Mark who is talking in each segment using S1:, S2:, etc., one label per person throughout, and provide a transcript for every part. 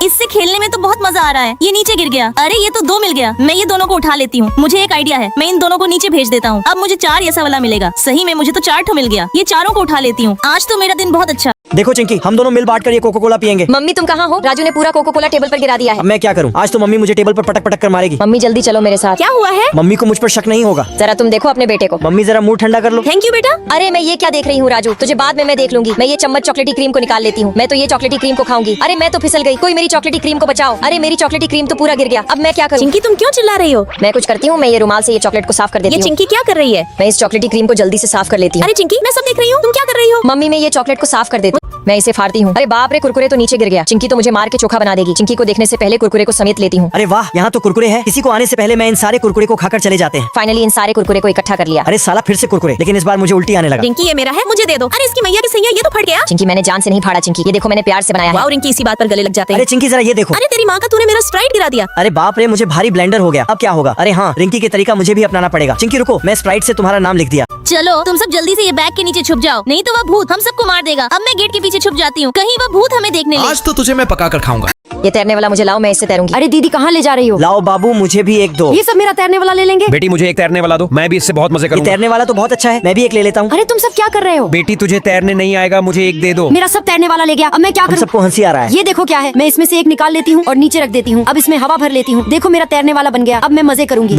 S1: इससे खेलने में तो बहुत मजा आ रहा है। ये नीचे गिर गया। अरे ये तो 2 मिल गया। मैं ये दोनों को उठा लेती हूँ। मुझे एक आइडिया है, मैं इन दोनों को नीचे भेज देता हूँ। अब मुझे 4 ऐसा वाला मिलेगा। सही में मुझे तो 4 ठो मिल गया। ये चारों को उठा लेती हूँ। आज तो मेरा दिन बहुत अच्छा।
S2: देखो चिंकी, हम दोनों मिल बांट कर ये कोको कोला पियेंगे।
S3: मम्मी तुम कहाँ हो? राजू ने पूरा कोको कोला टेबल पर गिरा दिया है।
S2: अब मैं क्या करूँ? आज तो मम्मी मुझे टेबल पर पटक पटक कर मारेगी।
S3: मम्मी जल्दी चलो मेरे साथ।
S1: क्या हुआ है?
S2: मम्मी को मुझ पर शक नहीं होगा।
S3: जरा तुम देखो अपने बेटे को।
S2: मम्मी जरा मुंह ठंडा कर लो।
S1: थैंक यू बेटा।
S3: अरे मैं ये क्या देख रही हूँ राजू, तुझे बाद में मैं देख लूंगी। मैं ये चम्मच चॉकलेटी क्रीम को निकाल लेती हूँ। मैं तो ये चॉकलेटी क्रीम को खाऊंगी। अरे मैं तो फिसल गई। कोई मेरी चॉकलेटी क्रीम को बचाओ। अरे मेरी चॉकलेटी क्रीम तो पूरा गिर गया। अब मैं क्या करूँ?
S1: चिंकी तुम क्यों चिल्ला रही हो?
S3: मैं कुछ करती हूँ, मैं ये रुमाल से ये चॉकलेट को साफ कर देती
S1: ये
S3: हूँ।
S1: चिंकी क्या कर रही है?
S3: मैं इस चॉकलेटी क्रीम को जल्दी से साफ कर लेती हूँ।
S1: अरे चिंकी मैं सब देख रही हूँ, तुम क्या कर रही हो?
S3: मम्मी मैं ये चॉकलेट को साफ कर देती हूँ। मैं इसे फाड़ती हूँ। अरे बाप रे, कुरकुरे तो नीचे गिर गया। चिंकी तो मुझे मार के चोखा बना देगी। चिंकी को देखने से पहले कुरकुरे को समेट लेती हूँ।
S2: अरे वाह, यहाँ तो कुरकुरे है। किसी को आने से पहले मैं इन सारे कुरकुरे को खाकर चले जाते हैं।
S3: फाइनली इन सारे कुरकुरे को इकट्ठा कर लिया।
S2: अरे साला फिर से कुरकुरे, लेकिन इस बार मुझे उल्टी आने लगा।
S1: रिंकी ये मेरा है, मुझे दे दो। अरे इसकी मैया की सैया, ये तो फट गया।
S3: चिंकी मैंने जान से नहीं फाड़ा चिंकी, ये देखो मैंने प्यार से बनाया है।
S1: वाओ रिंकी, इसी बात पर गले लग जाते
S2: अरे
S1: हैं।
S2: चिंकी जरा ये देखो।
S1: अरे तेरी माँ का तूने मेरा स्प्राइट गिरा दिया।
S2: अरे बाप रे, मुझे भारी ब्लेंडर हो गया। अब क्या होगा? अरे हाँ, रिंकी के तरीका मुझे भी अपनाना पड़ेगा। चिंकी रुको, मैं स्प्राइट से तुम्हारा नाम लिख दिया।
S1: चलो तुम सब जल्दी से ये बैग के नीचे छुप जाओ, नहीं तो वह भूत हम सबको मार देगा। अब मैं गेट के पीछे छुप जाती हूँ, कहीं वह भूत हमें देखने ले।
S4: आज तो तुझे मैं पका कर खाऊंगा।
S3: ये तैरने वाला मुझे लाओ, मैं इससे तैरूंगी।
S5: अरे दीदी कहाँ ले जा रही हो?
S2: लाओ बाबू, मुझे भी एक दो।
S5: ये सब मेरा तैरने वाला ले लेंगे।
S6: बेटी मुझे एक तैरने वाला दो, मैं भी इससे बहुत मजे
S2: ये
S6: करूंगा।
S2: तैरने वाला तो बहुत अच्छा है, मैं भी एक ले लेता हूँ।
S5: अरे तुम सब क्या कर रहे हो?
S6: बेटी तुझे तैरने नहीं आएगा, मुझे एक दे दो।
S5: मेरा सब तैरने वाला ले गया, अब मैं क्या
S2: हम
S5: करूँ?
S2: सबको हंसी आ रहा है।
S5: ये देखो क्या है, मैं इसमें से एक निकाल लेती हूँ और नीचे रख देती हूँ। अब इसमें हवा भर लेती हूँ। देखो मेरा तैरने वाला बन गया। अब मैं मजे करूंगी।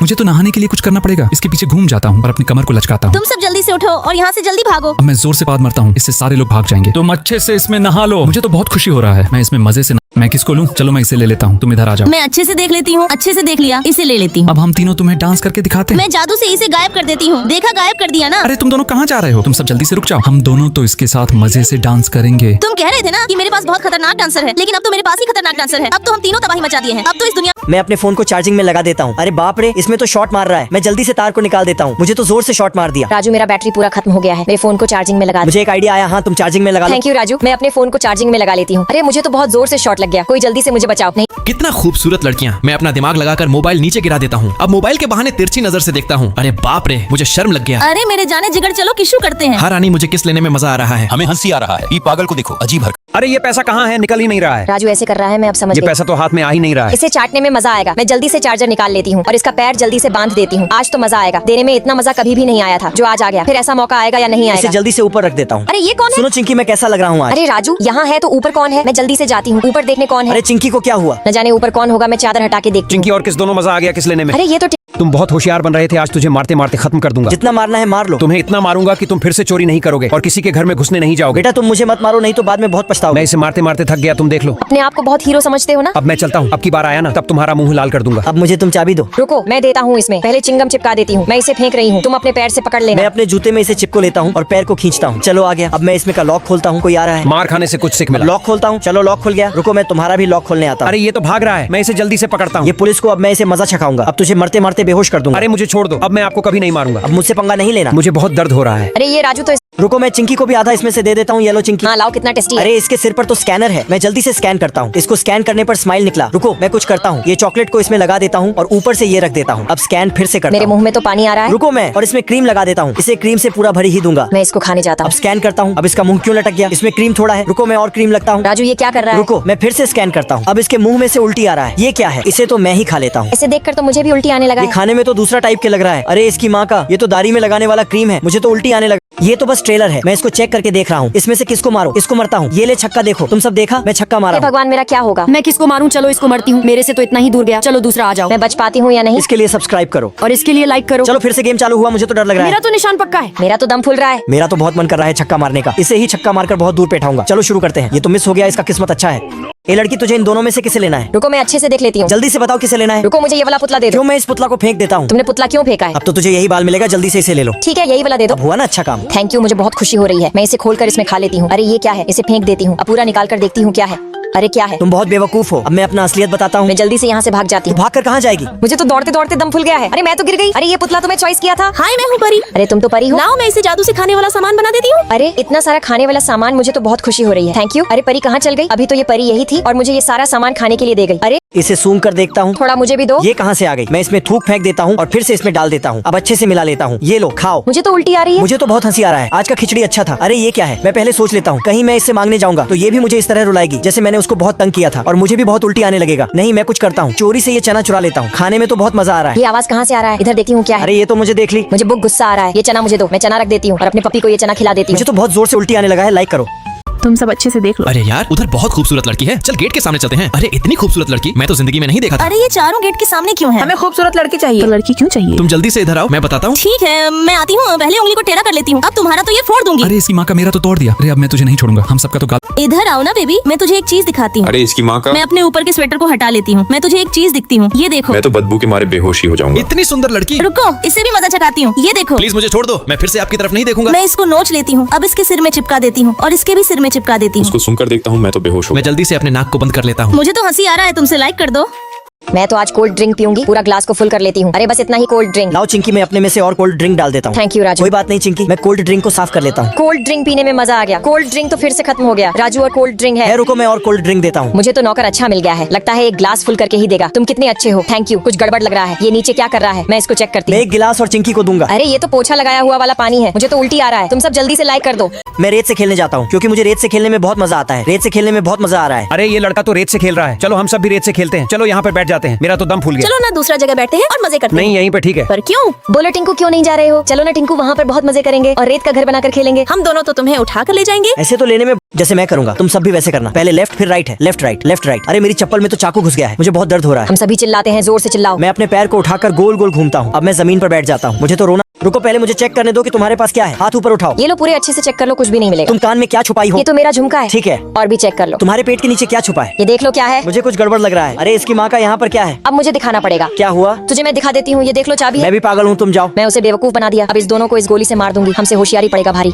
S6: मुझे तो नहाने के लिए कुछ करना पड़ेगा। इसके पीछे घूम जाता हूँ और अपनी कमर को लचकाता हूँ।
S1: तुम सब जल्दी से उठो और यहाँ से जल्दी भागो।
S6: अब मैं जोर से बात मारता हूँ, इससे सारे लोग भाग जाएंगे। तुम अच्छे से इसमें नहा लो। मुझे तो बहुत खुशी हो रहा है, मैं इसमें मजे से मैं किसको लूं? चलो मैं इसे ले लेता हूँ, तुम इधर आ जाओ।
S1: मैं अच्छे से देख लेती हूँ। अच्छे से देख लिया, इसे ले लेती हूँ।
S6: अब हम तीनों तुम्हें डांस करके दिखाते हैं।
S1: मैं जादू से इसे गायब कर देती हूँ। देखा, गायब कर दिया ना।
S6: अरे तुम दोनों कहाँ जा रहे हो? तुम सब जल्दी से रुक जाओ। हम दोनों तो इसके साथ मजे से डांस करेंगे।
S1: तुम कह रहे थे ना कि मेरे पास बहुत खतरनाक डांसर है, लेकिन अब तो मेरे पास ही खतरनाक डांसर है। अब तो हम तीनों तबाही मचा दिए हैं। अब तो इस दुनिया।
S2: मैं अपने फोन को चार्जिंग में लगा देता हूँ। अरे बाप रे, इसमें तो शॉट मार रहा है। मैं जल्दी से तार को निकाल देता हूँ। मुझे तो जोर से शॉट मार दिया।
S3: राजू मेरा बैटरी पूरा खत्म हो गया है, मेरे फोन को चार्जिंग में लगा दे।
S2: मुझे एक आइडिया आया। हाँ तुम चार्जिंग में लगा लो।
S3: थैंक यू राजू, मैं अपने फोन को चार्जिंग में लगा लेती हूँ। अरे मुझे तो बहुत जोर से शॉट लग गया, कोई जल्दी से मुझे बचाओ। नहीं
S4: कितना खूबसूरत लड़कियां। मैं अपना दिमाग लगाकर मोबाइल नीचे गिरा देता हूँ। अब मोबाइल के बहाने तिरछी नजर से देखता हूँ। अरे बाप रे, मुझे शर्म लग गया।
S1: अरे मेरे जाने जिगर, चलो किशु करते हैं।
S4: हाँ रानी, मुझे किस लेने में मजा आ रहा है।
S7: हमें हंसी आ रहा है। ये पागल को देखो, अजीब हरकत।
S6: अरे ये पैसा कहाँ है? निकल ही नहीं रहा है।
S3: राजू ऐसे कर रहा है, मैं अब समझ
S6: ये
S3: गई।
S6: पैसा तो हाथ में आ ही नहीं रहा है।
S3: इसे चाटने में मजा आएगा। मैं जल्दी से चार्जर निकाल लेती हूँ और इसका पैर जल्दी से बांध देती हूँ। आज तो मजा आएगा। देने में इतना मजा कभी भी नहीं आया था जो आज आ गया। फिर ऐसा मौका आएगा या नहीं
S2: इसे
S3: आएगा?
S2: जल्दी से ऊपर रख देता हूँ।
S3: अरे ये कौन है?
S2: सुनो चिंकी, मैं कैसा लग रहा हूँ आज?
S3: अरे राजू यहाँ है तो ऊपर कौन है? मैं जल्दी से जाती हूँ ऊपर देखने कौन है।
S2: अरे चिंकी को क्या हुआ?
S3: न जाने ऊपर कौन होगा, मैं चादर हटा के देखती हूँ।
S6: चिंकी और किस दोनों मजा आ गया किस लेने में?
S3: अरे ये तो
S6: तुम बहुत होशियार बन रहे थे, आज तुझे मारते मारते खत्म कर दूंगा।
S2: जितना मारना है मार लो।
S6: तुम्हें इतना मारूंगा कि तुम फिर से चोरी नहीं करोगे और किसी के घर में घुसने नहीं जाओगे।
S2: बेटा तुम मुझे मत मारो, नहीं तो बाद में बहुत पछताओगे।
S6: मैं इसे मारते मारते थक गया, तुम देख लो।
S3: अपने आप को बहुत हीरो समझते हो ना।
S6: अब मैं चलता हूँ, अब की बार आया ना तब तुम्हारा मुंह लाल कर दूंगा।
S2: अब मुझे तुम चाबी दो।
S3: रुको मैं देता हूँ इसमें। पहले चिंगम चिपका देती हूँ। मैं इसे फेंक रही हूँ, तुम अपने पैर से पकड़
S2: मैं
S3: लेना।
S2: अपने जूते में इसे चिपको लेता हूँ और पैर को खींचता हूँ। चलो आ गया। अब मैं इसमें का लॉक खोलता हूँ। कोई आ रहा है?
S6: मार खाने से कुछ सीख मिला।
S2: लॉक खोलता हूँ। चलो लॉक खुल गया। रुको मैं तुम्हारा भी लॉक खोलने आता हूँ।
S6: अरे ये तो भाग रहा है, मैं इसे जल्दी से पकड़ता हूँ।
S2: ये पुलिस को अब मैं इसे मजा चखाऊंगा। अब तुझे मरते मरते बेहोश कर दूंगा।
S6: अरे मुझे छोड़ दो, अब मैं आपको कभी नहीं मारूंगा।
S2: अब मुझसे पंगा नहीं लेना।
S6: मुझे बहुत दर्द हो रहा है।
S3: अरे ये राजू तो
S2: रुको मैं चिंकी को भी आधा इसमें से दे देता हूँ। ये लो चिंकी।
S3: हाँ लाओ, कितना टेस्टी है।
S2: अरे इसके सिर पर तो स्कैनर है। मैं जल्दी से स्कैन करता हूँ। इसको स्कैन करने पर स्माइल निकला। रुको मैं कुछ करता हूँ। ये चॉकलेट को इसमें लगा देता हूँ और ऊपर से ये रख देता हूँ। अब स्कैन फिर से करता
S3: मेरे
S2: हूँ।
S3: मुंह में तो पानी आ रहा है।
S2: रुको मैं और इसमें क्रीम लगा देता हूँ। इसे क्रीम से पूरा भरी ही दूंगा।
S3: मैं इसको खाने जाता
S2: अब
S3: हूँ।
S2: स्कैन करता हूँ। अब इसका मुंह क्यों लटक गया? इसमें क्रीम थोड़ा है। रुको मैं और क्रीम लगता हूँ।
S3: राजू ये क्या कर रहा है?
S2: रुको मैं फिर से स्कैन करता हूँ। अब इसके मुंह में से उल्टी आ रहा है। ये क्या है? इसे तो मैं ही खा लेता हूँ।
S3: इसे देखकर तो मुझे भी उल्टी आने लगा
S2: ये
S3: है।
S2: खाने में तो दूसरा टाइप के लग रहा है। अरे इसकी माँ का, ये तो दाढ़ी में लगाने वाला क्रीम है। मुझे तो उल्टी आने लगा। ये तो बस ट्रेलर है, मैं इसको चेक करके देख रहा हूँ। इसमें से किसको मारो? इसको मरता हूँ। ये ले छक्का देखो, तुम सब देखा? मैं छक्का मारा
S3: हे
S2: हूँ।
S3: भगवान मेरा क्या होगा?
S5: मैं किसको मारूं? चलो इसको मरती हूँ। मेरे से तो इतना ही दूर गया। चलो दूसरा आ जाओ।
S3: मैं बच पाती हूँ या नहीं?
S2: इसके लिए सब्सक्राइब करो
S5: और इसके लिए लाइक करो।
S2: चलो फिर से गेम चालू हुआ। मुझे तो डर लग रहा है।
S5: मेरा तो निशान पक्का है।
S3: मेरा तो दम फूल रहा है।
S2: मेरा तो बहुत मन कर रहा है छक्का मारने का। इसे ही छक्का मारकर बहुत दूर बैठाऊंगा। चलो शुरू करते हैं। ये तो मिस हो गया, इसका किस्मत अच्छा है। ये लड़की तुझे इन दोनों में से किसे लेना है?
S3: रुको मैं अच्छे से देख लेती हूँ।
S2: जल्दी से बताओ किसे लेना है।
S3: रुको मुझे ये वाला पुतला दे दो।
S2: क्यों? मैं इस पुतला को फेंक देता हूँ।
S3: तुमने पुतला क्यों फेंका है?
S2: अब तो तुझे यही बाल मिलेगा। जल्दी से इसे ले लो।
S3: ठीक है यही वाला दे दो।
S2: अब हुआ ना अच्छा काम।
S3: थैंक यू, मुझे बहुत खुशी हो रही है। मैं इसे खोलकर इसमें खा लेती हूँ। अरे ये क्या है? इसे फेंक देती हूँ। अब पूरा निकाल कर देखती हूँ क्या है। अरे क्या है?
S2: तुम बहुत बेवकूफ हो। अब मैं अपना असलियत बताता हूँ।
S3: मैं जल्दी से यहाँ से भाग जाती हूँ।
S2: भाग कर कहाँ जाएगी?
S3: मुझे तो दौड़ते दौड़ते दम फूल गया है। अरे मैं तो गिर गई। अरे ये पुतला तुम्हें चॉइस किया था।
S1: हाय मैं हूँ परी।
S3: अरे तुम तो परी हो।
S1: लाओ मैं इसे जादू से खाने वाला सामान बना देती हूँ।
S3: अरे इतना सारा खाने वाला सामान, मुझे तो बहुत खुशी हो रही है। Thank you. अरे परी कहाँ चल गई? अभी तो ये परी यही थी और मुझे ये सारा सामान खाने के लिए दे गई। अरे
S2: इसे सूंघ कर देखता हूँ।
S3: थोड़ा मुझे भी दो।
S2: ये कहाँ से आ गई? मैं इसमें थूक फेंक देता हूँ और फिर से इसमें डाल देता हूँ। अब अच्छे से मिला लेता हूँ। ये लो खाओ।
S3: मुझे तो उल्टी आ रही है।
S2: मुझे तो बहुत हंसी आ रहा है। आज का खिचड़ी अच्छा था। अरे ये क्या है? मैं पहले सोच लेता हूँ कहीं मैं इससे मांगने जाऊंगा तो ये भी मुझे इस तरह रुलाएगी जैसे मैंने उसको बहुत तंग किया था और मुझे भी बहुत उल्टी आने लगेगा। नहीं, मैं कुछ करता हूँ, चोरी से ये चना चुरा लेता हूँ। खाने में तो बहुत मजा आ रहा है।
S3: ये आवाज कहाँ से आ रहा है? इधर देखती हूँ क्या है।
S2: अरे ये तो मुझे देख ली।
S3: मुझे बहुत गुस्सा आ रहा है। ये चना मुझे दो, मैं चना रख देती हूँ और अपने पपी को ये चना खिला देती
S2: मुझे
S3: हूँ।
S2: तो बहुत जोर से उल्टी आने लगा है। लाइक करो।
S8: तुम सब अच्छे से देख लो।
S4: अरे यार उधर बहुत खूबसूरत लड़की है, चल गेट के सामने चलते हैं। अरे इतनी खूबसूरत लड़की मैं तो जिंदगी में नहीं देखा था।
S1: अरे ये चारों गेट के सामने क्यों है?
S8: हमें खूबसूरत लड़की चाहिए। तो लड़की क्यों चाहिए?
S4: तुम जल्दी से इधर आओ, मैं बताता हूँ।
S1: ठीक है, मैं आती हूँ। पहले उंगली को टेढ़ा कर लेती हूँ। अब तुम्हारा तो ये फोड़ दूंगी।
S6: अरे इसकी माँ का मेरा तो तोड़ दिया। अरे अब मैं तुझे नहीं छोड़ूंगा, हम सबका तो गाल।
S1: इधर आओ ना बेबी, मैं तुझे एक चीज दिखाती हूँ।
S9: अरे इसकी माँ का।
S1: मैं अपने ऊपर के स्वेटर को हटा लेती हूँ। मैं तुझे एक चीज दिखती हूँ, ये देखो।
S9: मैं तो बदबू के मारे बेहोशी हो जाऊंगा।
S4: इतनी सुंदर लड़की।
S1: रुको, इससे भी मजा चकाती हूँ। ये देखो।
S4: प्लीज मुझे छोड़ दो, मैं फिर से आपकी तरफ नहीं देखूंगा।
S1: मैं इसको नोच लेती हूँ। अब इसके सिर में चिपका देती हूँ और इसके भी सिर में चिपका देती हूँ।
S9: उसको सुनकर देखता हूँ मैं तो बेहोश हो
S4: मैं जल्दी से अपने नाक को बंद कर लेता हूँ।
S1: मुझे तो हंसी आ रहा है तुमसे। लाइक कर दो।
S3: मैं तो आज कोल्ड ड्रिंक पीऊंगी, पूरा ग्लास को फुल कर लेती हूँ। अरे बस इतना ही कोल्ड ड्रिंक।
S2: लाओ चिंकी, मैं अपने में से और कोल्ड ड्रिंक डाल देता हूँ।
S3: Thank you Raju.
S2: कोई बात नहीं चिंकी, मैं कोल्ड ड्रिंक को साफ कर लेता हूँ।
S3: कोल्ड ड्रिंक पीने में मजा आ गया। कोल्ड ड्रिंक तो फिर से खत्म हो गया। राजू और कोल्ड ड्रिंक है।
S2: रुको, मैं और कोल्ड ड्रिंक देता हूँ।
S3: मुझे तो नौकर अच्छा मिल गया है। लगता है एक ग्लास फुल करके ही देगा। तुम कितने अच्छे हो। Thank you. कुछ गड़बड़ लग रहा है। ये नीचे क्या कर रहा है? मैं इसको चेक करती
S2: मैं
S3: हूँ।
S2: एक गिलास और चिंकी को दूंगा।
S3: अरे ये तो पोछा लगाया हुआ वाला पानी है। मुझे तो उल्टी आ रहा है। तुम सब जल्दी से लाइक कर दो।
S2: मैं रेत से खेलने जाता हूँ क्योंकि मुझे रेत से खेलने में बहुत मजा आता है। रेत से खेलने में बहुत मजा आ रहा है।
S10: अरे ये लड़का तो रेत से खेल रहा है। चलो हम सब भी रेत से खेलते हैं। चलो यहाँ पे बैठ जाते हैं। मेरा तो दम फूल गया।
S1: चलो ना दूसरा जगह बैठते हैं और मजे करते हैं।
S10: नहीं यहीं पे ठीक है।
S1: पर क्यों?
S3: बोलो टिंकू क्यों नहीं जा रहे हो? चलो ना टिंकू, वहाँ पर बहुत मजे करेंगे और रेत का घर बनाकर खेलेंगे।
S1: हम दोनों तो तुम्हें उठा कर ले जाएंगे।
S2: ऐसे तो लेने में जैसे मैं करूंगा तुम सब भी वैसे करना। पहले लेफ्ट फिर राइट है, लेफ्ट राइट लेफ्ट राइट। अरे मेरी चप्पल में तो चाकू घुस गया है, मुझे बहुत दर्द हो रहा है।
S3: हम सभी चिल्लाते हैं, जोर से चिल्लाओ।
S2: मैं अपने पैर को उठाकर गोल गोल घूमता हूँ। अब मैं जमीन पर बैठ जाता हूँ। मुझे तो रोना। रुको, पहले मुझे चेक करने दो कि तुम्हारे पास क्या है। हाथ ऊपर उठाओ।
S3: ये लो पूरे अच्छे से चेक कर लो, कुछ भी नहीं मिलेगा।
S2: तुम कान में क्या छुपाई हो?
S3: ये तो मेरा झुमका है।
S2: ठीक है,
S3: और भी चेक कर लो।
S2: तुम्हारे पेट के नीचे क्या छुपा है?
S3: ये देख लो क्या है।
S2: मुझे कुछ गड़बड़ लग रहा है। अरे इसकी माँ का यहाँ पर क्या है?
S3: अब मुझे दिखाना पड़ेगा।
S2: क्या हुआ?
S3: तुझे मैं दिखा देती हूँ। ये देख लो चाबी है।
S2: मैं भी पागल हूँ, तुम जाओ।
S3: मैं उसे बेवकूफ बना दिया। अब इस दोनों को इस गोली से मार दूंगी। हमसे होशियारी पड़ेगा भारी।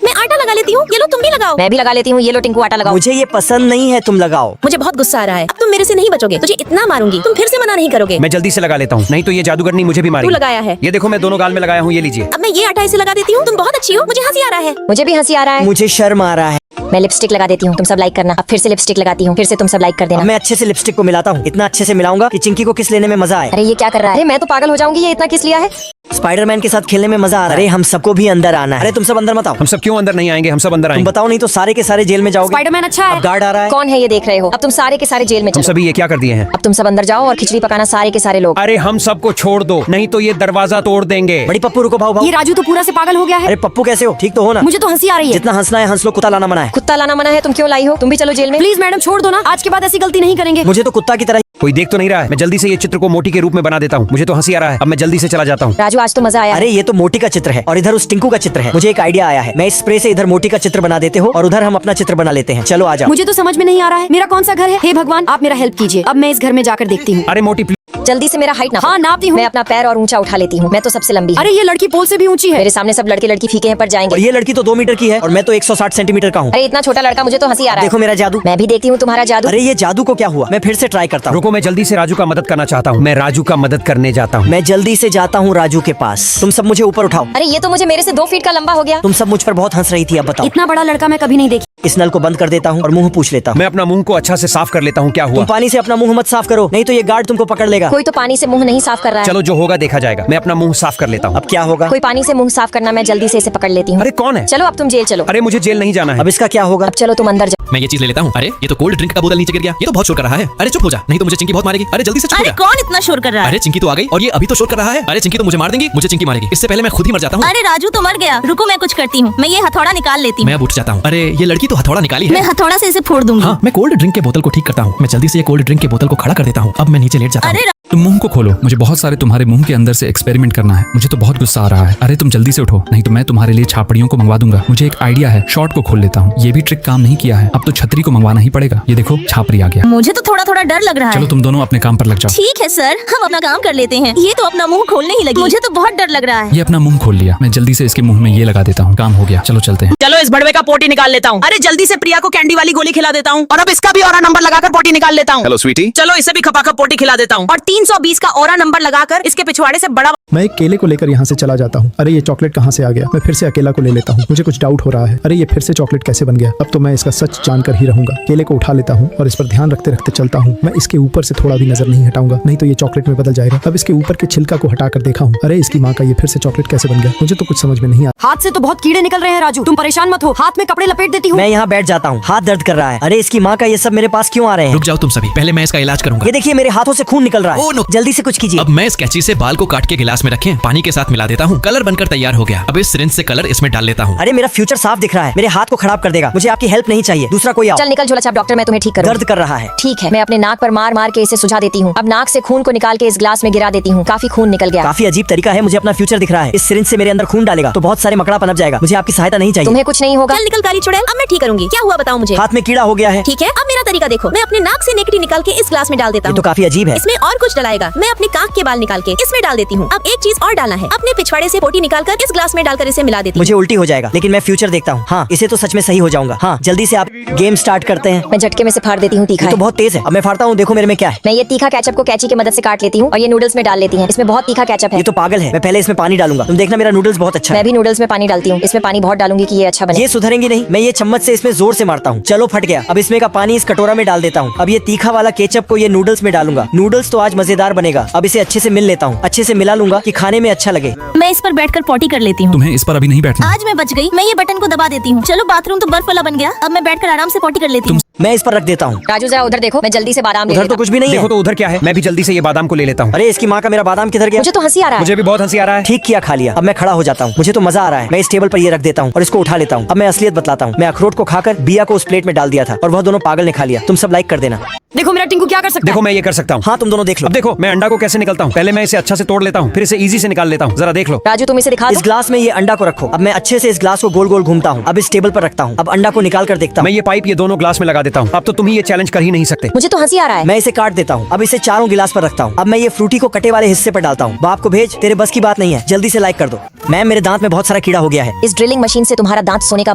S1: मैं आटा लगा लेती हूँ। ये लो तुम भी लगाओ।
S3: मैं भी लगा लेती हूँ। ये लो टिंकू आटा लगाओ।
S2: मुझे ये पसंद नहीं है, तुम लगाओ।
S1: मुझे बहुत गुस्सा आ रहा है। अब तुम मेरे से नहीं बचोगे। तुझे इतना मारूंगी, तुम फिर से मना नहीं करोगे।
S10: मैं जल्दी से लगा लेता हूँ, नहीं तो ये जादूगरनी मुझे भी मारेगी।
S1: तू लगाया है।
S10: ये देखो मैं दोनों गाल में लगाया हूँ। ये लीजिए।
S1: अब मैं ये आटा इसे लगा देती हूँ। तुम बहुत अच्छी हो। मुझे हंसी आ रहा है।
S3: मुझे भी हंसी आ रहा है।
S2: मुझे शर्म आ रहा है।
S3: मैं लिपस्टिक लगा देती हूँ। तुम सब लाइक करना। अब फिर से लिपस्टिक लगाती हूँ। फिर से तुम सब लाइक कर
S2: अब
S3: देना।
S2: मैं अच्छे से लिपस्टिक को मिलाता हूँ। इतना अच्छे से मिलाऊंगा कि चिंकी को किस लेने में मजा आए।
S3: अरे ये क्या कर रहा है? अरे मैं तो पागल हो जाऊंगी। ये इतना किस लिया है?
S2: स्पाइडरमैन के साथ खेलने में मजा आ रहा है। अरे हम सबको भी अंदर आना है। अरे तुम सब अंदर मत आओ।
S10: हम सब क्यों अंदर नहीं आएंगे? हम सब अंदर
S2: तुम
S10: आएंगे।
S2: बताओ, नहीं तो सारे के सारे जेल में जाओगे।
S5: स्पाइडरमैन अच्छा है।
S2: अब गार्ड आ रहा है।
S3: कौन है ये देख रहे हो? अब तुम सारे के सारे जेल में
S10: तुम
S3: चलो।
S10: सभी ये क्या कर दिए हैं?
S3: अब तुम सब अंदर जाओ और खिचड़ी पकाना सारे के सारे लोग।
S10: अरे हम सबको छोड़ दो, नहीं तो ये दरवाजा तोड़ देंगे।
S2: बड़ी पप्पू रुको, भाऊ भाऊ।
S5: ये राजू तो पूरा से पागल हो गया है।
S2: अरे पप्पू कैसे हो? ठीक तो हो ना?
S5: मुझे तो हंसी आ रही है।
S2: जितना हंसना है हंस लो, कुत्ता लाना मना है।
S3: कुत्ता लाना मना है। तुम क्यों लाई हो? तुम भी चलो जेल में।
S5: प्लीज मैडम छोड़ दो ना, आज के बाद ऐसी गलती नहीं करेंगे।
S2: मुझे तो कुत्ता की तरह।
S10: कोई देख तो नहीं रहा है? मैं जल्दी से ये चित्र को मोटी के रूप में बना देता हूँ। मुझे तो हंसी आ रहा है। अब मैं जल्दी से चला जाता हूँ।
S3: राजू आज तो मजा आया।
S2: अरे ये तो मोटी का चित्र है और इधर उस टिंकू का चित्र है। मुझे एक आइडिया आया है। मैं इस स्प्रे से इधर मोटी का चित्र बना देते हो और उधर हम अपना चित्र बना लेते हैं। चलो आ जाओ।
S5: मुझे तो समझ में नहीं आ रहा है मेरा कौन सा घर है। हे भगवान, आप मेरा हेल्प कीजिए। अब मैं इस घर में जाकर देखती हूँ।
S10: अरे मोटी
S3: जल्दी से मेरा हाइट नापो।
S5: हाँ नापती हूँ।
S3: मैं अपना पैर और ऊंचा उठा लेती हूँ। मैं तो सबसे लंबी।
S5: अरे ये लड़की पोल से भी ऊंची है।
S3: मेरे सामने सब लड़के लड़की फीके हैं पर
S2: और
S3: जाएंगे।
S2: ये लड़की तो 2 मीटर की है और मैं तो 160 सेंटीमीटर का हूँ।
S3: अरे इतना छोटा लड़का, मुझे तो हंसी आ रहा है।
S2: देखो मेरा जादू।
S3: मैं भी देखती हूँ तुम्हारा जादू।
S2: अरे ये जादू को क्या हुआ? मैं फिर से ट्राई करता हूँ।
S10: रुको, मैं जल्दी से राजू का मदद करना चाहता हूँ। मैं राजू का मदद करने जाता हूँ।
S2: मैं जल्दी से जाता हूँ राजू के पास। तुम सब मुझे ऊपर उठाओ।
S3: अरे ये तो मुझे मेरे से 2 फीट का लंबा हो गया।
S2: तुम सब मुझ पर बहुत हंस रही थी। अब बताओ।
S5: इतना बड़ा लड़का मैं कभी नहीं देखी।
S2: इस नल को बंद कर देता हूँ और मुंह पूछ लेता हूँ।
S10: मैं अपना मुंह को अच्छा से साफ कर लेता हूँ। क्या हुआ?
S2: तुम पानी से अपना मुंह मत साफ करो, नहीं तो ये गार्ड तुमको पकड़ लेगा।
S3: कोई तो पानी से मुंह नहीं साफ कर रहा है।
S10: चलो जो होगा देखा जाएगा। मैं अपना मुंह साफ कर लेता हूँ।
S2: अब क्या होगा?
S3: कोई पानी से मुंह साफ करना। मैं जल्दी से इसे पकड़ लेती हूँ।
S10: अरे कौन है?
S3: चलो अब तुम जेल चलो।
S10: अरे मुझे जेल नहीं जाना है।
S2: अब इसका क्या होगा?
S3: अब चलो तुम अंदर जाओ।
S4: मैं ये चीज ले लेता हूँ। अरे ये तो कोल्ड ड्रिंक का बोतल नीचे गिर गया। ये तो बहुत शोर कर रहा है। अरे चुप हो जा, नहीं तो मुझे चिंकी बहुत मारेगी। अरे जल्दी से चुप हो
S1: अरे
S4: जा।
S1: कौन इतना शोर कर रहा है?
S4: अरे चिंकी तो आ गई और ये अभी तो शोर कर रहा है। अरे चिंकी तो मुझे मार देंगी, मुझे चिंकी मारेगी। इससे पहले मैं खुद ही मर जाता हूँ।
S1: अरे राजू तो मर गया। रुको मैं कुछ करती हूँ। मैं ये हथौड़ा निकाल लेती हूँ।
S4: मैं अब उठ जाता हूँ। अरे ये लड़की तो हथौड़ा निकाली
S1: मैं
S4: है।
S1: हथौड़ा से इसे फोड़ दूंगी।
S4: हाँ, मैं कोल्ड ड्रिंक के बोतल को ठीक करता हूँ। मैं जल्दी से ये कोल्ड ड्रिंक के बोतल को खड़ा कर देता हूँ। अब मैं नीचे लेट जाता हूँ।
S1: अरे
S6: तुम मुंह को खोलो, मुझे बहुत सारे तुम्हारे मुंह के अंदर से एक्सपेरिमेंट करना है। मुझे तो बहुत गुस्सा आ रहा है। अरे तुम जल्दी से उठो, नहीं तो मैं तुम्हारे लिए छापड़ियों को मंगवा दूंगा। मुझे एक आइडिया है, शॉर्ट को खोल लेता हूँ। ये भी ट्रिक काम नहीं किया है। अब तो छतरी को मंगवाना ही पड़ेगा। ये देखो छापरी आ गया।
S1: मुझे तो थोड़ा थोड़ा डर लग रहा
S6: चलो
S1: है।
S6: तुम दोनों अपने काम पर लग जाओ।
S1: ठीक है सर, हम अपना काम कर लेते हैं। ये तो अपना मुंह खोलने ही लगी। मुझे तो बहुत डर लग रहा है।
S6: ये अपना मुंह खोल लिया। मैं जल्दी से इसके मुंह में ये लगा देता हूँ। काम हो गया, चलो चलते हैं।
S8: चलो इस बड़वे का पोटी निकाल लेता हूँ। अरे जल्दी से प्रिया को कैंडी वाली गोली खिला देता हूँ और अब इसका भी ऑरा नंबर लगाकर पोटी निकाल लेता हूँ।
S7: हेलो स्वीटी।
S8: चलो इसे भी खपाखप पोटी खिला देता हूँ और 320 का ऑरा नंबर लगाकर इसके पिछवाड़े से बड़ा
S11: मैं एक केले को लेकर यहाँ से चला जाता हूँ। अरे ये चॉकलेट कहाँ से आ गया? मैं फिर से अकेला को ले लेता हूँ। मुझे कुछ डाउट हो रहा है। अरे ये फिर से चॉकलेट कैसे बन गया? अब तो मैं इसका सच जानकर ही रहूंगा। केले को उठा लेता हूँ और इस पर ध्यान रखते रखते चलता हूँ। मैं इसके ऊपर से थोड़ा भी नजर नहीं हटाऊंगा, नहीं तो ये चॉकलेट में बदल जाएगा। अब इसके ऊपर के छिलका को हटाकर देखा हूँ। अरे इसकी माँ का ये फिर से चॉकलेट कैसे बन गया? मुझे तो कुछ समझ में नहीं आ।
S5: हाथ से तो बहुत कीड़े निकल रहे हैं राजू, तुम परेशान मत हो। हाथ में कपड़े लपेट देती हूँ।
S2: मैं यहाँ बैठ जाता हूँ, हाथ दर्द कर रहा है। अरे इसकी माँ का ये सब मेरे पास क्यों आ रहे हैं?
S4: रुक जाओ तुम सभी, पहले मैं इसका इलाज करूंगा।
S2: ये देखिए मेरे हाथों से खून निकल रहा है।
S4: Oh no.
S2: जल्दी से कुछ कीजिए।
S4: अब मैं इस कैंची से बाल को काट के गिलास में रखें, पानी के साथ मिला देता हूँ। कलर बनकर तैयार हो गया। अब इस सिरिंज से कलर इसमें डाल लेता हूँ।
S2: अरे मेरा फ्यूचर साफ दिख रहा है, मेरे हाथ को खराब कर देगा। मुझे आपकी हेल्प नहीं चाहिए, दूसरा कोई आओ।
S3: चल निकल झोला छाप, डॉक्टर मैं तुम्हें ठीक करूँ।
S2: दर्द कर रहा है।
S3: ठीक है, मैं अपने नाक पर मार मार के इसे सुझा देती हूँ। अब नाक से खून को निकाल के इस ग्लास में गिरा देती हूँ। काफी खून निकल गया।
S2: काफी अजीब तरीका है, मुझे अपना फ्यूचर दिख रहा है। इस सिरिंज से मेरे अंदर खून डालेगा तो बहुत सारे मकड़ा पनप जाएगा। मुझे आपकी सहायता नहीं चाहिए।
S3: तुम्हें कुछ नहीं होगा।
S1: चल निकल गाड़ी चुड़ैल, अब मैं ठीक करूंगी। क्या हुआ बताओ मुझे।
S2: हाथ में कीड़ा हो गया है।
S1: ठीक है, अब मेरा तरीका देखो। मैं अपने नाक से नेकटी निकाल के इस ग्लास में डाल देता
S2: ये
S1: हूँ।
S2: तो काफी अजीब है।
S1: इसमें और कुछ डलाएगा। मैं अपने कान के बाल निकाल के इसमें डाल देती हूँ। अब एक चीज और डालना है, अपने पिछवाड़े से पोटी निकाल कर इस ग्लास में डालकर इसे मिला देती हूँ।
S2: मुझे उल्टी हो जाएगा, लेकिन मैं फ्यूचर देखता हूँ। हाँ, इसे तो सच में सही हो जाऊंगा। हाँ, जल्दी से आप गेम स्टार्ट करते हैं।
S3: मैं झटके में से फाड़ देती हूँ। तीखा
S2: ये तो
S3: है।
S2: बहुत तेज है। अब मैं फाड़ता हूँ, देखो मेरे में क्या है।
S3: मैं ये तीखा केचप को कैंची की मदद से काट लेती हूँ और ये नूडल्स में डाल लेती हूँ। इसमें बहुत तीखा केचप है।
S2: ये तो पागल है। मैं पहले इसमें पानी डालूंगा, तुम देखना मेरा नूडल्स बहुत अच्छा है।
S3: मैं भी नूडल्स में पानी डालती हूँ। इसमें पानी बहुत डालूंगी कि ये अच्छा बने।
S2: ये सुधरेंगी नहीं। मैं ये चम्मच से इसमें जोर से मारता हूँ। चलो फट गया। अब इसमें का पानी इस कटोरा में डाल देता हूँ। अब ये तीखा वाला केचप को ये नूडल्स में डालूंगा। नूडल्स तो आज मजेदार बनेगा। अब इसे अच्छे से मिल लेता हूँ, अच्छे से मिला लूंगा कि खाने में अच्छा लगे।
S1: मैं इस पर बैठकर पॉटी कर लेती हूँ।
S6: तुम्हें इस पर अभी नहीं बैठना।
S1: आज मैं बच गई। मैं ये बटन को दबा देती हूँ। चलो बाथरूम तो बर्फ वाला बन गया। अब मैं बैठकर आराम से पॉटी कर लेती हूँ।
S2: मैं इस पर रख देता हूँ।
S3: राजू जरा उधर देखो, मैं जल्दी से बादाम ले
S2: उधर
S3: लेता
S2: तो
S3: हूँ।
S2: कुछ भी नहीं
S10: देखो
S2: है।
S10: तो उधर क्या है। मैं भी जल्दी से ये बादाम को ले लेता हूँ।
S2: अरे इसकी माँ का मेरा बादाम किधर गया?
S3: मुझे तो हंसी आ रहा है।
S10: मुझे भी बहुत हंसी आ रहा है।
S2: ठीक किया, खा लिया। अब मैं खड़ा हो जाता हूँ। मुझे तो मजा आ रहा है। मैं इस टेबल पर ये रख देता हूँ और इसको उठा लेता हूँ। अब मैं असलियत बतलाता हूँ। मैं अखरोट को खाकर बिया को उस प्लेट में डाल दिया था और वह दोनों पागल ने खा लिया। तुम सब लाइक कर देना।
S5: देखो मेरा टिंकू क्या कर सकता
S10: देखो
S5: है।
S10: मैं ये कर सकता हूँ।
S2: हाँ तुम दोनों देख लो।
S10: अब देखो मैं अंडा को कैसे निकलता हूँ। पहले मैं इसे अच्छा से तोड़ लेता हूँ, फिर इसे इजी से निकाल लेता हूँ। जरा देख लो।
S3: राजू तुम इसे दिखा
S2: इस
S3: दो।
S2: ग्लास में ये अंडा को रखो। अब मैं अच्छे से इस ग्लास को गोल गोल घूमता हूँ। अब इस टेबल पर रखता हूँ। अब अंडा को निकाल कर देखता
S10: मैं
S2: हूँ।
S10: ये पाइप ये दोनों ग्लास में लगा देता हूँ। अब तो तुम ही ये चैलेंज कर ही नहीं सकते।
S3: मुझे तो हंसी आ रहा है।
S2: मैं इसे काट देता हूँ। अब इसे चारों गिलास पर रखता हूँ। अब मैं ये फ्रूटी को कटे वाले हिस्से पर डालता हूँ। बाप को भेज, तेरे बस की बात नहीं है। जल्दी से लाइक कर दो। मैम मेरे दांत में बहुत सारा कीड़ा हो गया है।
S3: इस ड्रिलिंग मशीन से तुम्हारा दांत सोने का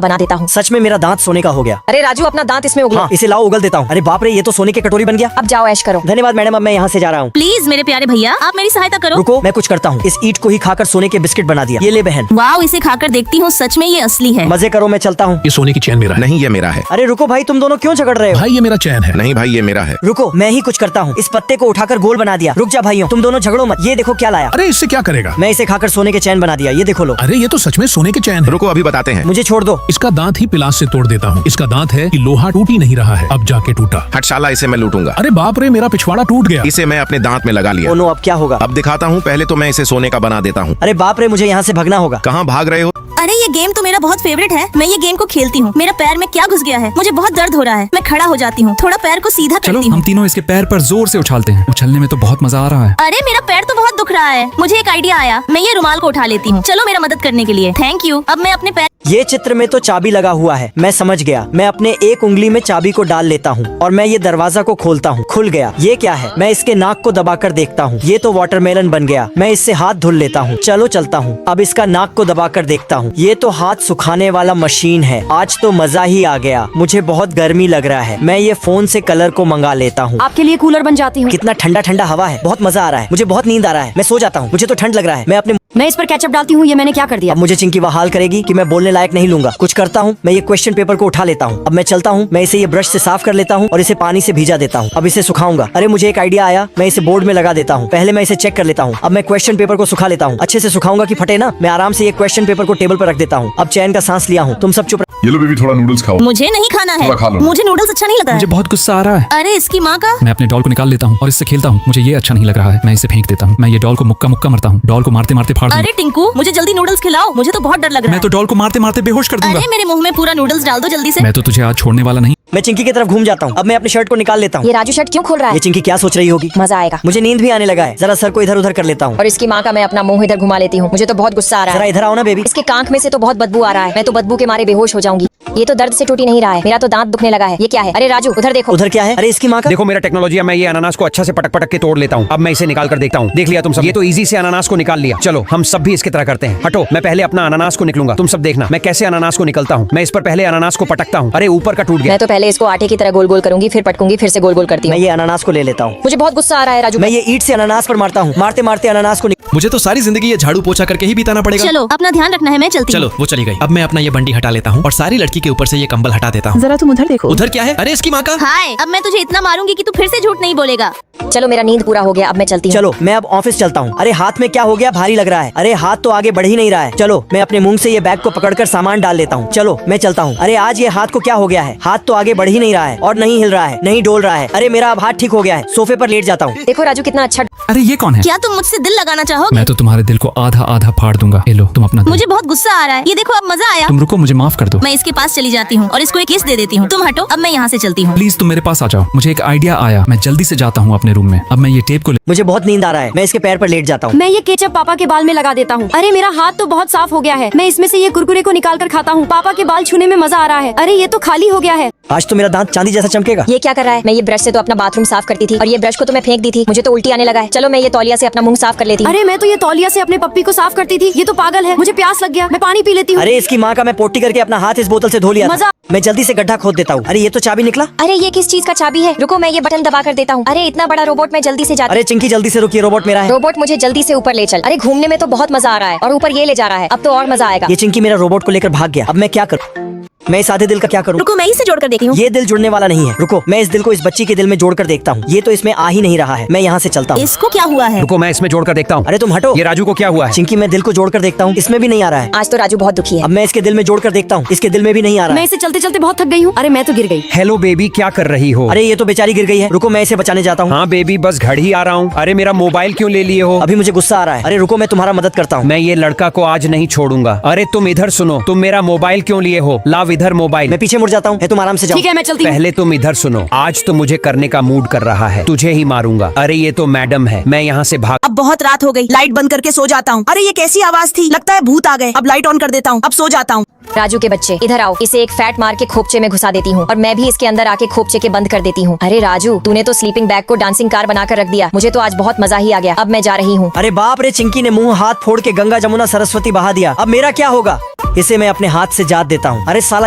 S3: बना देता हूँ।
S2: सच में मेरा दांत सोने का हो गया।
S3: अरे राजू अपना दांत इसमें उगला।
S2: हाँ इसे लाओ, उगल देता हूँ। अरे बाप रे, ये तो सोने की कटोरी बन गया।
S3: अब जाओ ऐश करो।
S2: धन्यवाद मैडम, अब मैं यहाँ से जा रहा हूँ।
S1: प्लीज मेरे प्यारे भैया, आप मेरी सहायता करो।
S2: रुको मैं कुछ करता हूँ। इस ईंट को ही खाकर सोने के बिस्किट बना दिया। ये ले बहन।
S1: वाओ, इसे खाकर देखती हूँ, सच में ये असली है।
S2: मजे करो, मैं चलता हूँ।
S9: ये सोने की चैन मेरा है।
S7: नहीं ये मेरा है।
S2: अरे रुको भाई, तुम दोनों क्यों झगड़ रहे हो?
S9: भाई ये मेरा चैन है।
S7: नहीं भाई ये मेरा है।
S2: रुको मैं ही कुछ करता हूँ। इस पत्ते को उठाकर गोल बना दिया। रुक जा भाइयों, तुम दोनों झगड़ो मत। ये देखो क्या लाया।
S9: अरे इससे क्या करेगा?
S2: मैं इसे खाकर सोने के चैन बना दिया। ये देखो लो।
S9: अरे ये तो सच में सोने के चैन है।
S7: रुको अभी बताते हैं।
S2: मुझे छोड़ दो।
S9: इसका दांत ही पिलास से तोड़ देता हूँ। इसका दांत है कि लोहा टूट ही नहीं रहा है, अब जाके टूटा।
S7: हट साला, इसे मैं लूटूंगा।
S9: अरे बाप रे, मेरा पिछवाड़ा टूट गया।
S7: इसे मैं अपने दांत में लगा लिया।
S2: ओ नो, अब क्या होगा?
S7: अब दिखाता हूँ। पहले तो मैं इसे सोने का बना देता हूँ।
S2: अरे बाप रे, मुझे यहाँ से भगना होगा।
S7: कहाँ भाग रहे हो?
S1: अरे ये गेम तो मेरा बहुत फेवरेट है। मैं ये गेम को खेलती हूँ। मेरा पैर में क्या घुस गया है? मुझे बहुत दर्द हो रहा है। मैं खड़ा हो जाती हूँ, थोड़ा पैर को सीधा
S6: चलो
S1: करती हूँ।
S6: हम तीनों इसके पैर पर जोर से उछालते हैं। उछलने में तो बहुत मजा आ रहा है।
S1: अरे मेरा पैर तो बहुत दुख रहा है। मुझे एक आइडिया आया। मैं ये रुमाल को उठा लेती हूँ। चलो मेरा मदद करने के लिए थैंक यू। अब मैं अपने पैर।
S2: ये चित्र में तो चाबी लगा हुआ है। मैं समझ गया। मैं अपने एक उंगली में चाबी को डाल लेता हूँ और मैं ये दरवाजा को खोलता हूँ। खुल गया। ये क्या है? मैं इसके नाक को दबाकर देखता हूँ। ये तो वाटरमेलन बन गया। मैं इससे हाथ धुल लेता हूँ। चलो चलता हूँ। अब इसका नाक को दबाकर देखता हूँ। ये तो हाथ सुखाने वाला मशीन है। आज तो मजा ही आ गया। मुझे बहुत गर्मी लग रहा है। मैं ये फोन से कलर को मंगा लेता हूँ।
S5: आपके लिए कूलर बन जाती हूँ।
S2: कितना ठंडा ठंडा हवा है। बहुत मजा आ रहा है। मुझे बहुत नींद आ रहा है। मैं सो जाता हूँ। मुझे तो ठंड लग रहा है। मैं
S5: इस पर केचप डालती हूँ। ये मैंने क्या कर दिया?
S2: अब मुझे चिंकी बहाल करेगी कि मैं बोलने लायक नहीं लूंगा। कुछ करता हूँ। मैं ये क्वेश्चन पेपर को उठा लेता हूँ। अब मैं चलता हूँ। मैं इसे ये ब्रश से साफ कर लेता हूँ और इसे पानी से भीजा देता हूँ। अब इसे सुखाऊंगा। अरे मुझे एक आइडिया आया। मैं इसे बोर्ड में लगा देता हूँ। पहले मैं इसे चेक कर लेता हूँ। अब मैं क्वेश्चन पेपर को सुखा लेता हूँ। अच्छे से सुखाऊंगा कि फटे ना। मैं आराम से ये क्वेश्चन पेपर को टेबल पर रख देता हूँ। अब चैन का सांस लिया हूँ। तुम सब चुप।
S12: ये लो बेबी, थोड़ा नूडल्स खाओ।
S1: मुझे नहीं खाना
S12: थोड़ा खा
S1: है।
S12: लो।
S1: मुझे नूडल्स अच्छा नहीं लगा
S6: मुझे
S1: है।
S6: बहुत गुस्सा आ रहा है।
S1: अरे इसकी माँ का।
S6: मैं अपने डॉल को निकाल लेता हूँ और इससे खेलता हूँ। मुझे ये अच्छा नहीं लग रहा है। मैं इसे फेंक देता हूँ। मैं ये डॉल को मुक्का मुक्का मारता हूँ। डॉल को मारते मारते फाड़ दूंगा।
S1: अरे टिंकू, मुझे जल्दी नूडल्स खिलाओ। मुझे तो बहुत डर लग रहा
S6: मैं
S1: है।
S6: तो डॉल को मारते मारते बेहोश कर दूंगा।
S1: अरे मेरे मुंह में पूरा नूडल्स डाल दो जल्दी से।
S6: मैं तो तुझे आज छोड़ने वाला नहीं।
S2: मैं चिंकी की तरफ घूम जाता हूँ। अब मैं अपनी शर्ट को निकाल लेता हूँ।
S3: ये राजू शर्ट क्यों खोल रहा
S2: ये
S3: है?
S2: चिंकी क्या सोच रही होगी?
S3: मजा आएगा।
S2: मुझे नींद भी आने लगा है। जरा सर को इधर उधर कर लेता हूँ।
S3: और इसकी माँ का मैं अपना मुंह इधर घुमा लेती हूँ। मुझे तो बहुत गुस्सा आ रहा
S2: जरा
S3: है।
S2: इधर आओ ना बेबी।
S3: इसके कांख में से तो बहुत बदबू आ रहा है। मैं तो बदबू के मारे बेहोश हो जाऊंगी। ये तो दर्द से टूटी नहीं रहा है। मेरा तो दांत दुखने लगा है। ये क्या है? अरे राजू उधर देखो।
S2: उधर क्या है? अरे इसकी माँ का।
S10: देखो मेरा टेक्नोलॉजी है। मैं ये अनानास को अच्छा से पटक पटक के तोड़ लेता हूँ। अब मैं इसे निकाल कर देखता हूँ। देख लिया तुम सब? ये तो इजी से अनानास को निकाल लिया। चलो हम सब भी इसकी तरह करते हैं। हटो, मैं पहले अपना अनानास को निकलूंगा। तुम सब देखना मैं कैसे अनानास को निकलता हूँ। मैं इस पर पहले अनानास को पटकता हूँ। अरे ऊपर का टूट गया।
S3: मैं तो पहले पहले इसको आटे की तरह गोल गोल करूंगी, फिर पटकूंगी, फिर से गोल गोल करती
S2: मैं
S3: हूँ।
S2: ये अनानास को ले लेता हूँ।
S3: मुझे बहुत गुस्सा आ रहा है राजू।
S2: मैं ये ईंट से अनानास पर मारता हूँ, मारते मारते अनानास को
S4: मुझे तो सारी जिंदगी ये झाड़ू पोछा करके ही बिताना पड़ेगा।
S1: चलो अपना ध्यान रखना है, मैं चलती हूँ।
S4: चलो वो चली गई। अब मैं अपना ये बंडी हटा लेता हूँ और सारी लड़की के ऊपर से ये कंबल हटा देता हूँ।
S8: जरा तुम उधर देखो।
S4: उधर क्या है? अरे इसकी माँ का।
S1: हाय, अब मैं तुझे इतना मारूंगी कि तू फिर से झूठ नहीं बोलेगा।
S3: चलो मेरा नींद पूरा हो गया, अब मैं चलती हूँ।
S2: चलो मैं अब ऑफिस चलता हूँ। अरे हाथ में क्या हो गया, भारी लग रहा है। अरे हाथ तो आगे बढ़ ही नहीं रहा है। चलो मैं अपने मुंह से ये बैग को पकड़कर सामान डाल लेता हूँ। चलो मैं चलता हूँ। अरे आज ये हाथ को क्या हो गया है, हाथ तो आगे बढ़ ही नहीं रहा है और नहीं हिल रहा है, नहीं डोल रहा है। अरे मेरा अब हाथ ठीक हो गया है, सोफे पर लेट जाता हूँ।
S3: देखो राजू कितना अच्छा।
S6: अरे ये कौन है?
S1: क्या तुम मुझसे दिल लगाना चाहोगे?
S6: मैं तो तुम्हारे दिल को आधा आधा फाड़ दूंगा। ये लो तुम अपना दिल।
S1: मुझे बहुत गुस्सा आ रहा है। ये देखो अब मजा आया।
S6: तुम रुको, मुझे माफ कर दो।
S1: मैं इसके पास चली जाती हूँ और इसको एक किस दे देती हूँ। तुम हटो, अब मैं यहाँ से चलती हूँ।
S6: प्लीज तुम मेरे पास आ जाओ, मुझे एक आइडिया आया। मैं जल्दी से जाता हूँ अपने रूम में। अब मैं ये टेप को
S2: मुझे बहुत नींद आ रहा है, मैं इसके पैर पर लेट जाता हूँ।
S5: मैं ये केचप पापा के बाल में लगा देता हूँ। अरे मेरा हाथ तो बहुत साफ हो गया है, मैं इसमें से ये कुरकुरे को निकाल कर खाता हूँ। पापा के बाल छूने में मजा आ रहा है। अरे ये तो खाली हो गया है।
S2: आज तो मेरा दांत चांदी जैसा चमकेगा।
S3: ये क्या कर रहा है? मैं ये ब्रश से तो अपना बाथरूम साफ करती थी और ये ब्रश को तो मैं फेंक दी थी। मुझे तो उल्टी आने लगा है। चलो मैं ये तौलिया से अपना मुंह साफ कर लेती हूँ।
S5: अरे मैं तो ये तौलिया से अपने पप्पी को साफ करती थी। ये तो पागल है। मुझे प्यास लग गया, मैं पानी पी लेती हूँ।
S2: अरे इसकी माँ का, मैं पोटी करके अपना हाथ इस बोतल से धो लिया था।
S5: मजा।
S2: मैं जल्दी से गड्ढा खोद देता हूँ। अरे ये तो चाबी निकला।
S3: अरे ये किस चीज का चाबी है? रुको मैं ये बटन दबा कर देता हूँ। अरे इतना बड़ा रोबोट, मैं जल्दी से जाती।
S2: अरे चिंकी जल्दी से रुकिए, रोबोट मेरा है।
S3: रोबोट मुझे जल्दी से ऊपर ले चल। अरे घूमने में तो बहुत मजा आ रहा है और ऊपर ये ले जा रहा है, अब तो और मजा आएगा।
S2: ये चिंकी मेरा रोबोट को लेकर भाग गया। अब मैं क्या करूँ? मैं इस आधे दिल का क्या करूँ?
S1: रुको मैं इसे जोड़कर देखती हूँ।
S2: ये दिल जुड़ने वाला नहीं है। रुको मैं इस दिल को इस बच्ची के दिल में जोड़कर देखता हूँ। ये तो इसमें आ ही नहीं रहा है। मैं यहाँ से चलता हूँ।
S1: इसको क्या हुआ है?
S10: रुको मैं इसमें जोड़कर देखता हूँ।
S2: अरे तुम हटो।
S10: ये राजू को क्या हुआ है?
S2: चिंकी मैं दिल को जोड़कर देखता हूँ, इसमें भी नहीं आ रहा है।
S3: आज तो राजू बहुत दुखी है।
S2: अब मैं इसके दिल में जोड़कर देखता हूँ, इसके दिल में भी नहीं आ रहा
S5: मैं
S2: है।
S5: इसे चलते चलते बहुत थक गई हूँ। अरे मैं तो गिर गई।
S10: हेलो बेबी, क्या कर रही हो?
S2: अरे ये तो बेचारी गिर गई है। रुको मैं इसे बचाने जाता हूँ।
S10: हाँ बेबी, बस घर ही आ रहा हूँ। अरे मेरा मोबाइल क्यों ले लिए हो?
S2: अभी मुझे गुस्सा आ रहा है। अरे रुको मैं तुम्हारा मदद करता हूँ।
S10: मैं ये लड़का को आज नहीं छोड़ूंगा। अरे तुम इधर सुनो, तुम मेरा मोबाइल क्यों लिए हो? लाव इधर मोबाइल।
S2: मैं पीछे मुड़ जाता हूँ, तुम आराम से जाओ।
S5: ठीक है मैं चलती हूँ।
S10: पहले तुम इधर सुनो, आज तो मुझे करने का मूड कर रहा है, तुझे ही मारूंगा। अरे ये तो मैडम है, मैं यहाँ से भाग।
S8: अब बहुत रात हो गई, लाइट बंद करके सो जाता हूँ। अरे ये कैसी आवाज थी? लगता है भूत आ गए। अब लाइट ऑन कर देता हूँ, अब सो जाता हूँ।
S3: राजू के बच्चे इधर आओ, इसे एक फैट मार के खोपचे में घुसा देती हूँ और मैं भी इसके अंदर आके खोपचे के बंद कर देती हूँ। अरे राजू, तूने तो स्लीपिंग बैग को डांसिंग कार बनाकर रख दिया। मुझे तो आज बहुत मजा ही आ गया। अब मैं जा रही हूँ।
S2: अरे बाप रे, चिंकी ने मुंह हाथ फोड़ के गंगा जमुना सरस्वती बहा दिया। अब मेरा क्या होगा? इसे मैं अपने हाथ से जात देता हूँ। अरे साला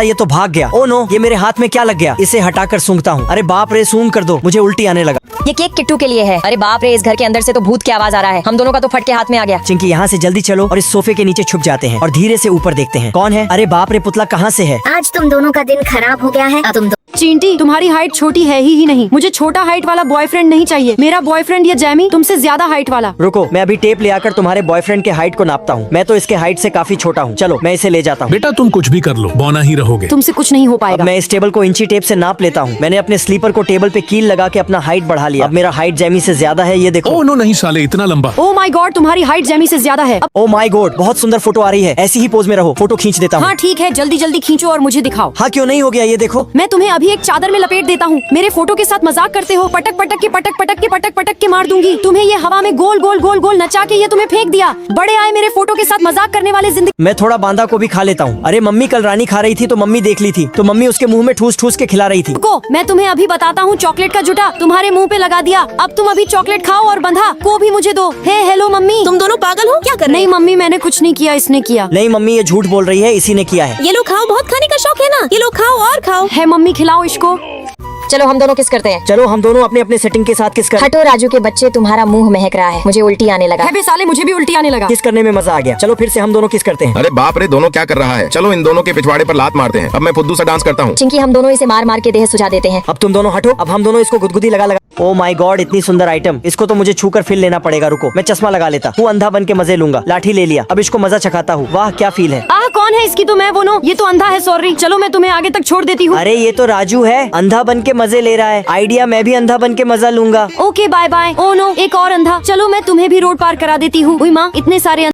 S2: ये तो भाग गया। ओ नो, ये मेरे हाथ में क्या लग गया? इसे हटाकर सूंघता हूँ। अरे बाप रे, सूंघ कर दो, मुझे उल्टी आने लगा।
S3: ये केक किट्टू के लिए है। अरे बाप रे, इस घर के अंदर से तो भूत की आवाज आ रहा है। हम दोनों का तो फट के हाथ में आ गया।
S2: चिंकी यहाँ से जल्दी चलो और इस सोफे के नीचे छुप जाते हैं और धीरे से ऊपर देखते हैं कौन है। अरे बाप रे, पुतला कहाँ से है?
S12: आज तुम दोनों का दिन खराब हो गया है। अब तुम
S5: चींटी, तुम्हारी हाइट छोटी है ही नहीं। मुझे छोटा हाइट वाला बॉयफ्रेंड नहीं चाहिए। मेरा बॉयफ्रेंड ये जैमी तुमसे ज्यादा हाइट वाला।
S2: रुको मैं अभी टेप ले आकर तुम्हारे बॉयफ्रेंड के हाइट को नापता हूँ। मैं तो इसके हाइट से काफी छोटा हूँ। चलो मैं इसे ले जाता हूँ।
S9: बेटा तुम कुछ भी कर लो, बौना ही रहोगे।
S5: तुमसे कुछ नहीं हो
S2: अब
S5: पाएगा।
S2: मैं इस टेबल को इंची टेप से नाप लेता हूँ। मैंने अपने स्लीपर को टेबल पे कील लगा के अपना हाइट बढ़ा लिया। अब मेरा हाइट जैमी से ज्यादा है, ये देखो।
S9: ओ नो नहीं साले, इतना लंबा।
S5: ओ माय गॉड, तुम्हारी हाइट जैमी से ज्यादा है।
S2: ओ माय गॉड, बहुत सुंदर फोटो आ रही है। ऐसी ही पोज में रहो, फोटो खींच देता हूँ।
S5: हाँ ठीक है, जल्दी जल्दी खींचो और मुझे दिखाओ।
S2: हाँ क्यों नहीं हो गया, ये देखो।
S5: मैं तुम्हें अभी एक चादर में लपेट देता हूँ। मेरे फोटो के साथ मजाक करते हो। पटक पटक के पटक पटक के पटक पटक के मार दूंगी। तुम्हें ये हवा में गोल गोल गोल गोल नचा के ये तुम्हें फेंक दिया। बड़े आए मेरे फोटो के साथ मजाक करने वाले जिंदगी।
S2: मैं थोड़ा बांदा को भी खा लेता हूँ। अरे मम्मी कल रानी खा रही थी तो मम्मी देख ली थी, तो मम्मी उसके मुंह में ठूस ठूस के खिला रही थी।
S5: को मैं तुम्हें अभी बताता हूँ। चॉकलेट का जुटा तुम्हारे मुंह पे लगा दिया। अब तुम अभी चॉकलेट खाओ और बंधा को भी मुझे दो। हे हेलो मम्मी।
S1: तुम दोनों पागल हो क्या कर रहे
S5: नहीं मम्मी, मैंने कुछ नहीं किया, इसने किया।
S2: नहीं मम्मी, ये झूठ बोल रही है, इसी ने किया है।
S1: ये लो खाओ, बहुत खाने का शौक है ना। ये लो खाओ और खाओ।
S5: है मम्मी, खिलाओ इसको।
S3: चलो हम दोनों किस करते हैं।
S2: चलो हम दोनों अपने अपने सेटिंग के साथ किस कर।
S3: हटो राजू के बच्चे, तुम्हारा मुंह महक रहा है। मुझे उल्टी आने लगा।
S5: है बे साले, मुझे भी उल्टी आने लगा।
S2: किस करने में मजा आ गया। चलो फिर से हम दोनों किस करते हैं।
S7: अरे बाप रे, दोनों क्या कर रहा है? चलो इन दोनों के पिछवाड़े पर लात मारते हैं। अब मैं फुद्दू सा डांस करता हूँ।
S3: चिंकी, हम दोनों इसे मार मार के देह सुझा देते हैं।
S2: अब तुम दोनों हटो। अब हम दोनों इसको गुदगुदी लगा लगा। ओ माय गॉड, इतनी सुंदर आइटम। इसको तो मुझे छूकर फिर लेना पड़ेगा। रुको मैं चश्मा लगा लेता हूँ, अंधा बन के मजे लूंगा। लाठी ले लिया, अब इसको मजा चखाता हूँ। वाह क्या फील है।
S5: कौन है इसकी? तो मैं वो नो, ये तो अंधा है। सॉरी, चलो मैं तुम्हें आगे तक छोड़ देती हूँ।
S2: अरे ये तो राजू है, अंधा बन के मजे ले रहा है। आइडिया, मैं भी अंधा बन के मजा लूंगा।
S5: Okay bye bye. Oh no, एक और अंधा। चलो मैं तुम्हें भी रोड पार करा देती हूँ। माँ, इतने सारे